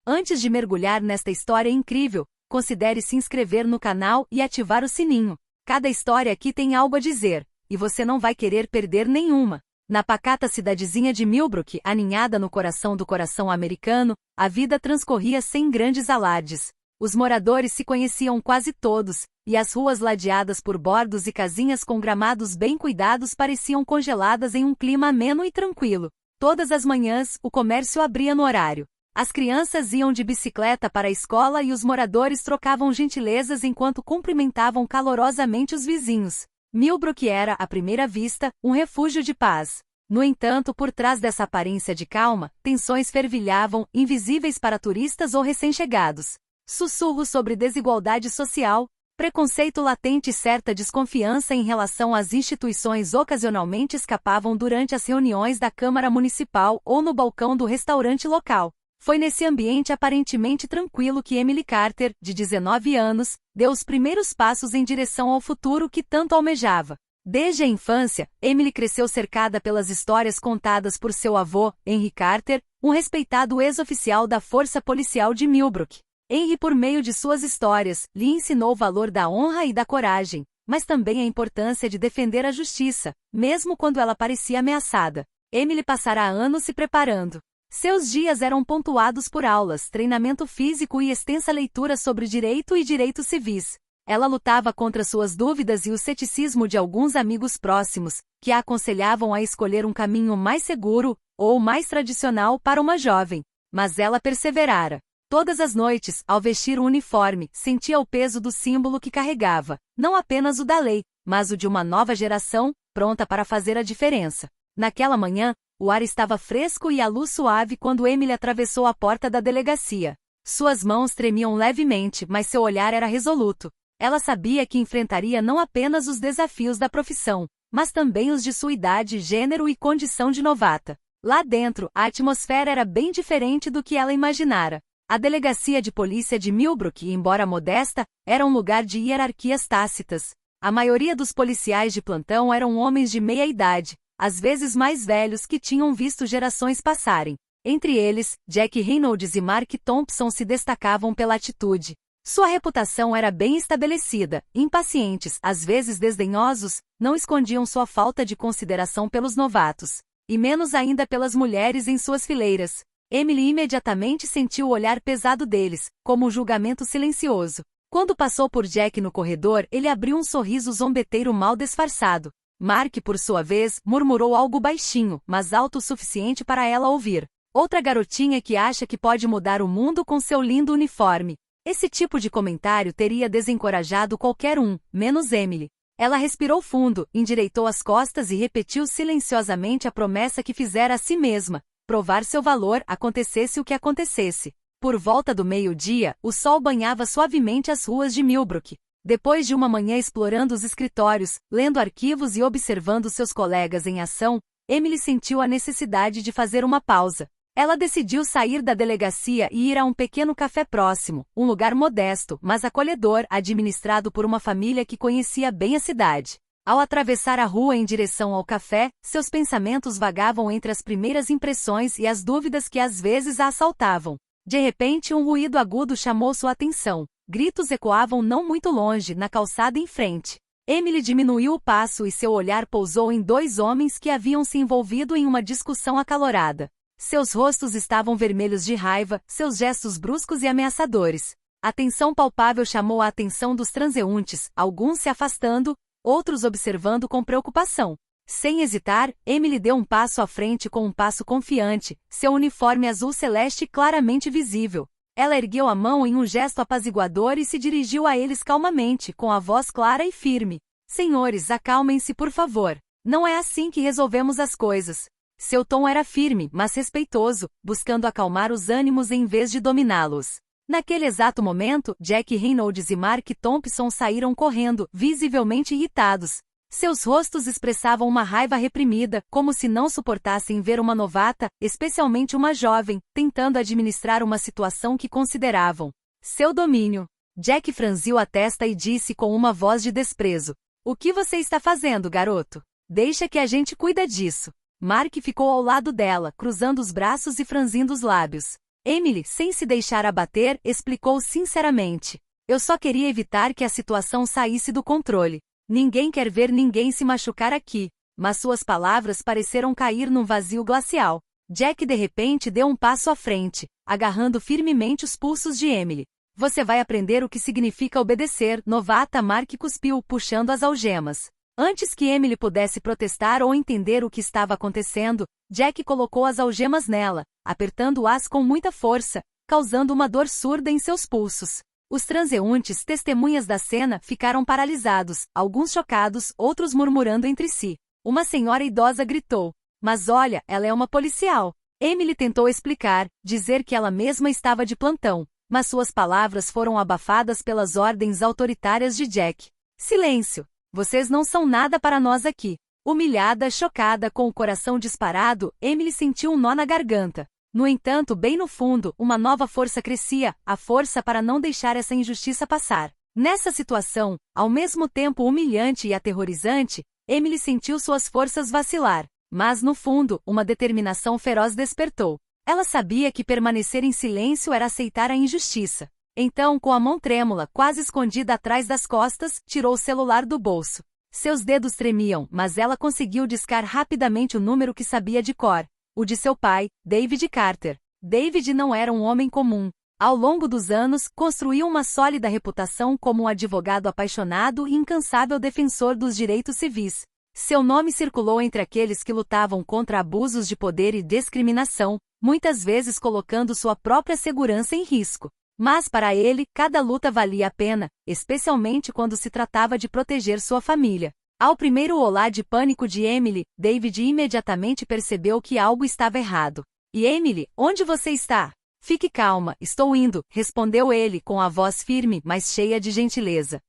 Antes de mergulhar nesta história incrível, considere se inscrever no canal e ativar o sininho. Cada história aqui tem algo a dizer, e você não vai querer perder nenhuma. Na pacata cidadezinha de Millbrook, aninhada no coração do coração americano, a vida transcorria sem grandes alardes. Os moradores se conheciam quase todos, e as ruas ladeadas por bordos e casinhas com gramados bem cuidados pareciam congeladas em um clima ameno e tranquilo. Todas as manhãs, o comércio abria no horário. As crianças iam de bicicleta para a escola e os moradores trocavam gentilezas enquanto cumprimentavam calorosamente os vizinhos. Millbrook era, à primeira vista, um refúgio de paz. No entanto, por trás dessa aparência de calma, tensões fervilhavam, invisíveis para turistas ou recém-chegados. Sussurros sobre desigualdade social, preconceito latente e certa desconfiança em relação às instituições ocasionalmente escapavam durante as reuniões da Câmara Municipal ou no balcão do restaurante local. Foi nesse ambiente aparentemente tranquilo que Emily Carter, de 19 anos, deu os primeiros passos em direção ao futuro que tanto almejava. Desde a infância, Emily cresceu cercada pelas histórias contadas por seu avô, Henry Carter, um respeitado ex-oficial da Força Policial de Millbrook. Henry, por meio de suas histórias, lhe ensinou o valor da honra e da coragem, mas também a importância de defender a justiça, mesmo quando ela parecia ameaçada. Emily passará anos se preparando. Seus dias eram pontuados por aulas, treinamento físico e extensa leitura sobre direito e direitos civis. Ela lutava contra suas dúvidas e o ceticismo de alguns amigos próximos, que a aconselhavam a escolher um caminho mais seguro, ou mais tradicional para uma jovem. Mas ela perseverara. Todas as noites, ao vestir o uniforme, sentia o peso do símbolo que carregava, não apenas o da lei, mas o de uma nova geração, pronta para fazer a diferença. Naquela manhã, o ar estava fresco e a luz suave quando Emily atravessou a porta da delegacia. Suas mãos tremiam levemente, mas seu olhar era resoluto. Ela sabia que enfrentaria não apenas os desafios da profissão, mas também os de sua idade, gênero e condição de novata. Lá dentro, a atmosfera era bem diferente do que ela imaginara. A delegacia de polícia de Millbrook, embora modesta, era um lugar de hierarquias tácitas. A maioria dos policiais de plantão eram homens de meia idade, às vezes mais velhos que tinham visto gerações passarem. Entre eles, Jack Reynolds e Mark Thompson se destacavam pela atitude. Sua reputação era bem estabelecida, impacientes, às vezes desdenhosos, não escondiam sua falta de consideração pelos novatos, e menos ainda pelas mulheres em suas fileiras. Emily imediatamente sentiu o olhar pesado deles, como um julgamento silencioso. Quando passou por Jack no corredor, ele abriu um sorriso zombeteiro mal disfarçado. Mark, por sua vez, murmurou algo baixinho, mas alto o suficiente para ela ouvir. Outra garotinha que acha que pode mudar o mundo com seu lindo uniforme. Esse tipo de comentário teria desencorajado qualquer um, menos Emily. Ela respirou fundo, endireitou as costas e repetiu silenciosamente a promessa que fizera a si mesma: provar seu valor, acontecesse o que acontecesse. Por volta do meio-dia, o sol banhava suavemente as ruas de Millbrook. Depois de uma manhã explorando os escritórios, lendo arquivos e observando seus colegas em ação, Emily sentiu a necessidade de fazer uma pausa. Ela decidiu sair da delegacia e ir a um pequeno café próximo, um lugar modesto, mas acolhedor, administrado por uma família que conhecia bem a cidade. Ao atravessar a rua em direção ao café, seus pensamentos vagavam entre as primeiras impressões e as dúvidas que às vezes a assaltavam. De repente, um ruído agudo chamou sua atenção. Gritos ecoavam não muito longe, na calçada em frente. Emily diminuiu o passo e seu olhar pousou em dois homens que haviam se envolvido em uma discussão acalorada. Seus rostos estavam vermelhos de raiva, seus gestos bruscos e ameaçadores. A tensão palpável chamou a atenção dos transeuntes, alguns se afastando, outros observando com preocupação. Sem hesitar, Emily deu um passo à frente com um passo confiante, seu uniforme azul celeste claramente visível. Ela ergueu a mão em um gesto apaziguador e se dirigiu a eles calmamente, com a voz clara e firme. Senhores, acalmem-se por favor. Não é assim que resolvemos as coisas. Seu tom era firme, mas respeitoso, buscando acalmar os ânimos em vez de dominá-los. Naquele exato momento, Jack Reynolds e Mark Thompson saíram correndo, visivelmente irritados. Seus rostos expressavam uma raiva reprimida, como se não suportassem ver uma novata, especialmente uma jovem, tentando administrar uma situação que consideravam seu domínio. Jack franziu a testa e disse com uma voz de desprezo: "O que você está fazendo, garoto? Deixa que a gente cuida disso." Mark ficou ao lado dela, cruzando os braços e franzindo os lábios. Emily, sem se deixar abater, explicou sinceramente. Eu só queria evitar que a situação saísse do controle. Ninguém quer ver ninguém se machucar aqui. Mas suas palavras pareceram cair num vazio glacial. Jack de repente deu um passo à frente, agarrando firmemente os pulsos de Emily. Você vai aprender o que significa obedecer, novata. Mark cuspiu, puxando as algemas. Antes que Emily pudesse protestar ou entender o que estava acontecendo, Jack colocou as algemas nela, apertando-as com muita força, causando uma dor surda em seus pulsos. Os transeuntes, testemunhas da cena, ficaram paralisados, alguns chocados, outros murmurando entre si. Uma senhora idosa gritou. Mas olha, ela é uma policial. Emily tentou explicar, dizer que ela mesma estava de plantão, mas suas palavras foram abafadas pelas ordens autoritárias de Jack. Silêncio! Vocês não são nada para nós aqui. Humilhada, chocada, com o coração disparado, Emily sentiu um nó na garganta. No entanto, bem no fundo, uma nova força crescia, a força para não deixar essa injustiça passar. Nessa situação, ao mesmo tempo humilhante e aterrorizante, Emily sentiu suas forças vacilar. Mas no fundo, uma determinação feroz despertou. Ela sabia que permanecer em silêncio era aceitar a injustiça. Então, com a mão trêmula, quase escondida atrás das costas, tirou o celular do bolso. Seus dedos tremiam, mas ela conseguiu discar rapidamente o número que sabia de cor. O de seu pai, David Carter. David não era um homem comum. Ao longo dos anos, construiu uma sólida reputação como um advogado apaixonado e incansável defensor dos direitos civis. Seu nome circulou entre aqueles que lutavam contra abusos de poder e discriminação, muitas vezes colocando sua própria segurança em risco. Mas para ele, cada luta valia a pena, especialmente quando se tratava de proteger sua família. Ao primeiro olá de pânico de Emily, David imediatamente percebeu que algo estava errado. E Emily, onde você está? Fique calma, estou indo, respondeu ele com a voz firme, mas cheia de gentileza.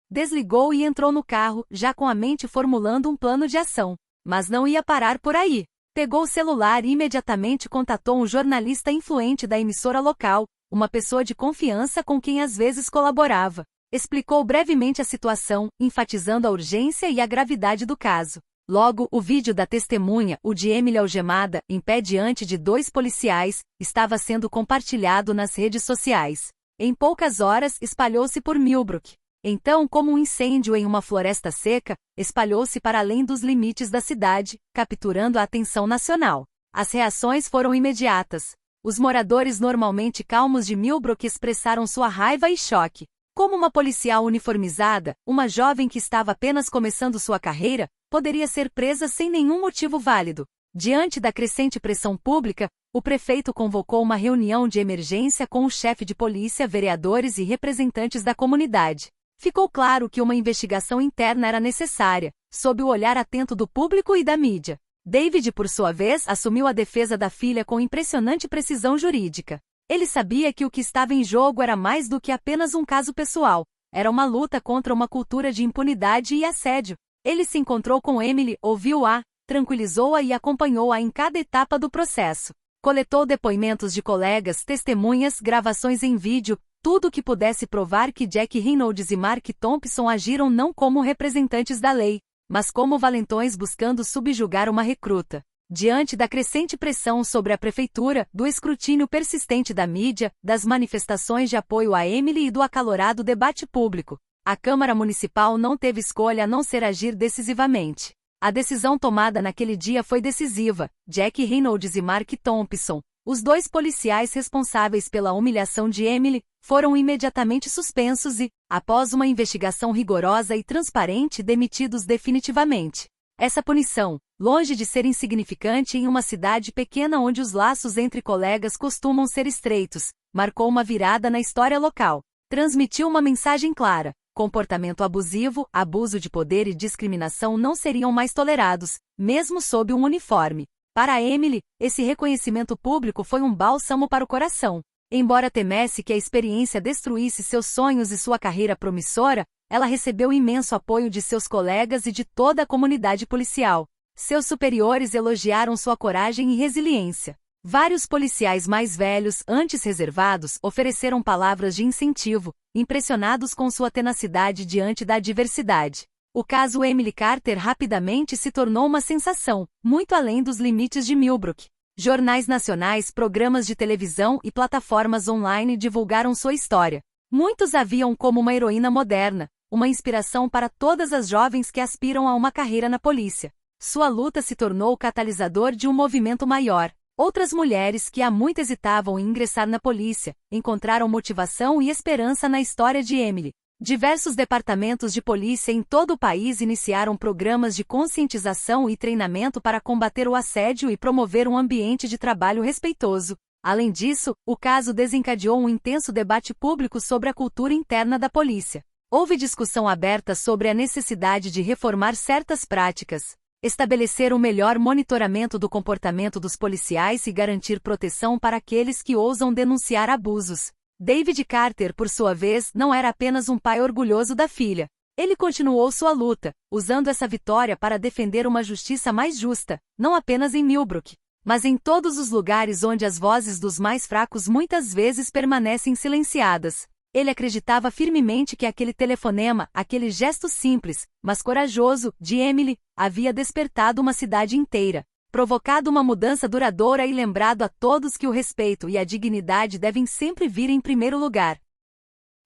Desligou e entrou no carro, já com a mente formulando um plano de ação. Mas não ia parar por aí. Pegou o celular e imediatamente contatou um jornalista influente da emissora local, uma pessoa de confiança com quem às vezes colaborava. Explicou brevemente a situação, enfatizando a urgência e a gravidade do caso. Logo, o vídeo da testemunha, o de Emily algemada, em pé diante de 2 policiais, estava sendo compartilhado nas redes sociais. Em poucas horas, espalhou-se por Millbrook. Então, como um incêndio em uma floresta seca, espalhou-se para além dos limites da cidade, capturando a atenção nacional. As reações foram imediatas. Os moradores normalmente calmos de Millbrook expressaram sua raiva e choque. Como uma policial uniformizada, uma jovem que estava apenas começando sua carreira, poderia ser presa sem nenhum motivo válido. Diante da crescente pressão pública, o prefeito convocou uma reunião de emergência com o chefe de polícia, vereadores e representantes da comunidade. Ficou claro que uma investigação interna era necessária, sob o olhar atento do público e da mídia. David, por sua vez, assumiu a defesa da filha com impressionante precisão jurídica. Ele sabia que o que estava em jogo era mais do que apenas um caso pessoal. Era uma luta contra uma cultura de impunidade e assédio. Ele se encontrou com Emily, ouviu-a, tranquilizou-a e acompanhou-a em cada etapa do processo. Coletou depoimentos de colegas, testemunhas, gravações em vídeo, tudo o que pudesse provar que Jack Reynolds e Mark Thompson agiram não como representantes da lei, mas como valentões buscando subjugar uma recruta. Diante da crescente pressão sobre a prefeitura, do escrutínio persistente da mídia, das manifestações de apoio a Emily e do acalorado debate público, a Câmara Municipal não teve escolha a não ser agir decisivamente. A decisão tomada naquele dia foi decisiva. Jack Reynolds e Mark Thompson, os 2 policiais responsáveis pela humilhação de Emily, foram imediatamente suspensos e, após uma investigação rigorosa e transparente, demitidos definitivamente. Essa punição, longe de ser insignificante em uma cidade pequena onde os laços entre colegas costumam ser estreitos, marcou uma virada na história local. Transmitiu uma mensagem clara: comportamento abusivo, abuso de poder e discriminação não seriam mais tolerados, mesmo sob um uniforme. Para Emily, esse reconhecimento público foi um bálsamo para o coração. Embora temesse que a experiência destruísse seus sonhos e sua carreira promissora, ela recebeu imenso apoio de seus colegas e de toda a comunidade policial. Seus superiores elogiaram sua coragem e resiliência. Vários policiais mais velhos, antes reservados, ofereceram palavras de incentivo, impressionados com sua tenacidade diante da adversidade. O caso Emily Carter rapidamente se tornou uma sensação, muito além dos limites de Millbrook. Jornais nacionais, programas de televisão e plataformas online divulgaram sua história. Muitos a viam como uma heroína moderna, uma inspiração para todas as jovens que aspiram a uma carreira na polícia. Sua luta se tornou o catalisador de um movimento maior. Outras mulheres que há muito hesitavam em ingressar na polícia, encontraram motivação e esperança na história de Emily. Diversos departamentos de polícia em todo o país iniciaram programas de conscientização e treinamento para combater o assédio e promover um ambiente de trabalho respeitoso. Além disso, o caso desencadeou um intenso debate público sobre a cultura interna da polícia. Houve discussão aberta sobre a necessidade de reformar certas práticas, estabelecer um melhor monitoramento do comportamento dos policiais e garantir proteção para aqueles que ousam denunciar abusos. David Carter, por sua vez, não era apenas um pai orgulhoso da filha. Ele continuou sua luta, usando essa vitória para defender uma justiça mais justa, não apenas em Millbrook, mas em todos os lugares onde as vozes dos mais fracos muitas vezes permanecem silenciadas. Ele acreditava firmemente que aquele telefonema, aquele gesto simples, mas corajoso, de Emily, havia despertado uma cidade inteira, provocado uma mudança duradoura e lembrado a todos que o respeito e a dignidade devem sempre vir em primeiro lugar.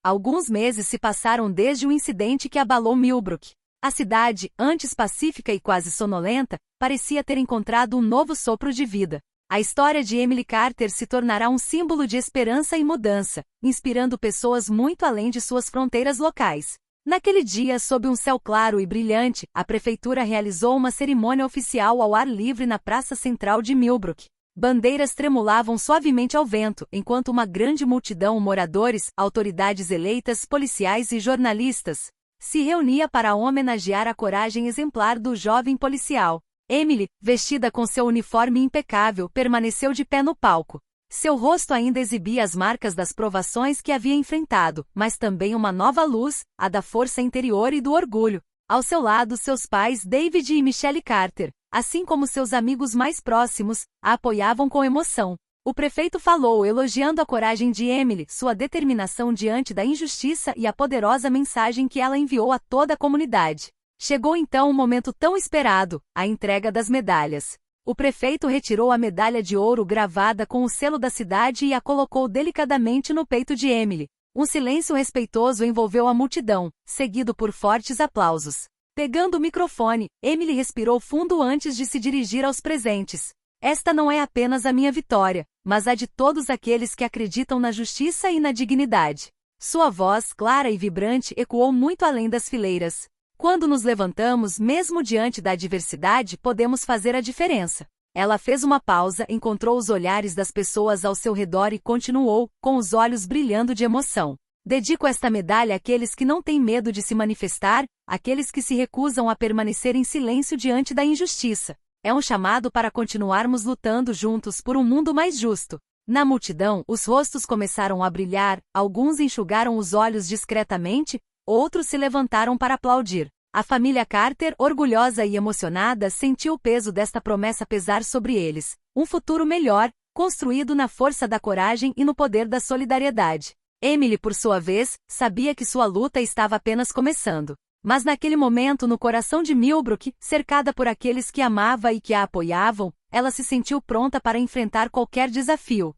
Alguns meses se passaram desde o incidente que abalou Millbrook. A cidade, antes pacífica e quase sonolenta, parecia ter encontrado um novo sopro de vida. A história de Emily Carter se tornará um símbolo de esperança e mudança, inspirando pessoas muito além de suas fronteiras locais. Naquele dia, sob um céu claro e brilhante, a prefeitura realizou uma cerimônia oficial ao ar livre na praça central de Millbrook. Bandeiras tremulavam suavemente ao vento, enquanto uma grande multidão, moradores, autoridades eleitas, policiais e jornalistas, se reunia para homenagear a coragem exemplar do jovem policial. Emily, vestida com seu uniforme impecável, permaneceu de pé no palco. Seu rosto ainda exibia as marcas das provações que havia enfrentado, mas também uma nova luz, a da força interior e do orgulho. Ao seu lado, seus pais David e Michelle Carter, assim como seus amigos mais próximos, a apoiavam com emoção. O prefeito falou elogiando a coragem de Emily, sua determinação diante da injustiça e a poderosa mensagem que ela enviou a toda a comunidade. Chegou então um momento tão esperado, a entrega das medalhas. O prefeito retirou a medalha de ouro gravada com o selo da cidade e a colocou delicadamente no peito de Emily. Um silêncio respeitoso envolveu a multidão, seguido por fortes aplausos. Pegando o microfone, Emily respirou fundo antes de se dirigir aos presentes. Esta não é apenas a minha vitória, mas a de todos aqueles que acreditam na justiça e na dignidade. Sua voz, clara e vibrante, ecoou muito além das fileiras. Quando nos levantamos, mesmo diante da adversidade, podemos fazer a diferença. Ela fez uma pausa, encontrou os olhares das pessoas ao seu redor e continuou, com os olhos brilhando de emoção. Dedico esta medalha àqueles que não têm medo de se manifestar, àqueles que se recusam a permanecer em silêncio diante da injustiça. É um chamado para continuarmos lutando juntos por um mundo mais justo. Na multidão, os rostos começaram a brilhar, alguns enxugaram os olhos discretamente, outros se levantaram para aplaudir. A família Carter, orgulhosa e emocionada, sentiu o peso desta promessa pesar sobre eles. Um futuro melhor, construído na força da coragem e no poder da solidariedade. Emily, por sua vez, sabia que sua luta estava apenas começando. Mas naquele momento, no coração de Millbrook, cercada por aqueles que amava e que a apoiavam, ela se sentiu pronta para enfrentar qualquer desafio.